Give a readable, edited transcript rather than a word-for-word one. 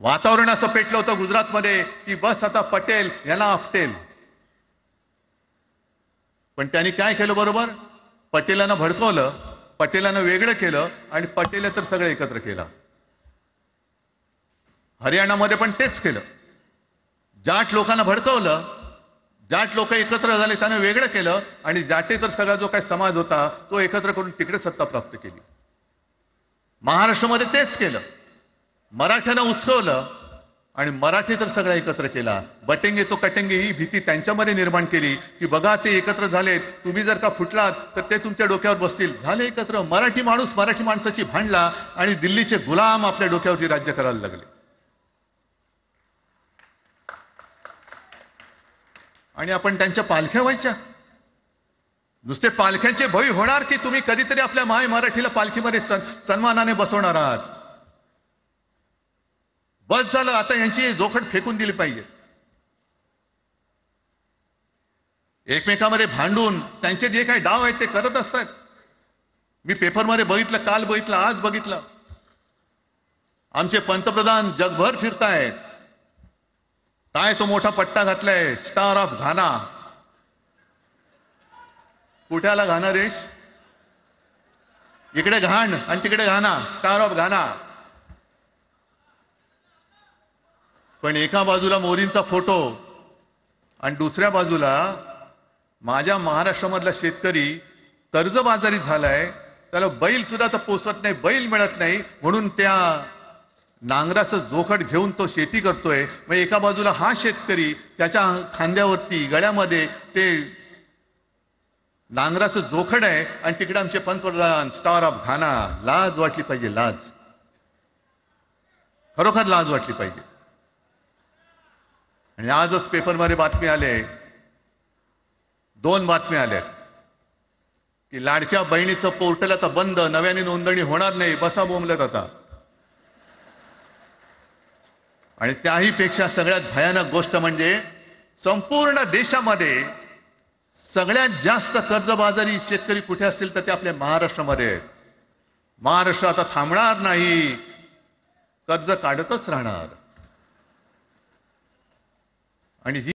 वातावरण असं पेटलं होतं गुजरातमध्ये की बस आता पटेल याला आपटेल. पण त्यांनी काय केलं बरोबर? पटेलांना भडकवलं, पटेलांना वेगळं केलं आणि पटेल तर सगळं एकत्र केलं. हरियाणामध्ये पण तेच केलं. जाट लोकांना भडकवलं, जाट लोक एकत्र झाले, त्यानं वेगळं केलं आणि जाटे तर सगळा जो काही समाज होता तो एकत्र करून तिकडे सत्ता प्राप्त केली. महाराष्ट्रामध्ये तेच केलं. मराठ्यांना उचकवलं आणि मराठी तर सगळा एकत्र केला. बटेंगे तो कटेंगे ही भीती त्यांच्यामध्ये निर्माण केली की बघा ते एकत्र झालेत, तुम्ही जर का फुटलात तर ते तुमच्या डोक्यावर बसतील. झाले एकत्र. मराठी माणूस मराठी माणसाची भांडला आणि दिल्लीचे गुलाम आपल्या डोक्यावरती राज्य करायला लागले. आणि आपण त्यांच्या पालख्या व्हायच्या. नुसते पालख्यांचे भय होणार की तुम्ही कधीतरी आपल्या माय मराठीला पालखीमध्ये सन्मानाने बसवणार आहात. बस झालं, आता यांची जोखड फेकून दिली पाहिजे. एकमेकांमध्ये भांडून त्यांचे जे काही डाव आहेत ते करत असतात. मी पेपरमध्ये बघितलं, काल बघितलं, आज बघितलं. आमचे पंतप्रधान जगभर फिरतायत. काय तो मोठा पट्टा घातलाय, स्टार ऑफ घाना. कुठे आला घाना देश? इकडे घाण आणि तिकडे घाना, स्टार ऑफ घाना. पण एका बाजूला मोदींचा फोटो आणि दुसऱ्या बाजूला माझ्या महाराष्ट्रामधला शेतकरी कर्जबाजारी झालाय. त्याला बैल सुद्धा तर पोसत नाही, बैल मिळत नाही, म्हणून त्या नांगराचं जोखड घेऊन तो शेती करतोय. मग एका बाजूला हा शेतकरी, त्याच्या खांद्यावरती गळ्यामध्ये ते नांगराचं जोखड आहे आणि तिकडे आमचे पंतप्रधान स्टार ऑफ घाना. लाज वाटली पाहिजे, लाज. खरोखर लाज वाटली पाहिजे. आणि आजच पेपरमध्ये बातमी आले, 2 बातम्या आल्या की लाडक्या बहिणीचं पोर्टल आता बंद, नव्याने नोंदणी होणार नाही. बसा बोंबलत आता. आणि त्याही पेक्षा सगळ्यात भयानक गोष्ट म्हणजे संपूर्ण देशामध्ये सगळ्यात जास्त कर्जबाजारी शेतकरी कुठे असतील तर ते आपल्या महाराष्ट्रामध्ये आहेत. महाराष्ट्र आता थांबणार नाही, कर्ज काढतच राहणार. आणि ही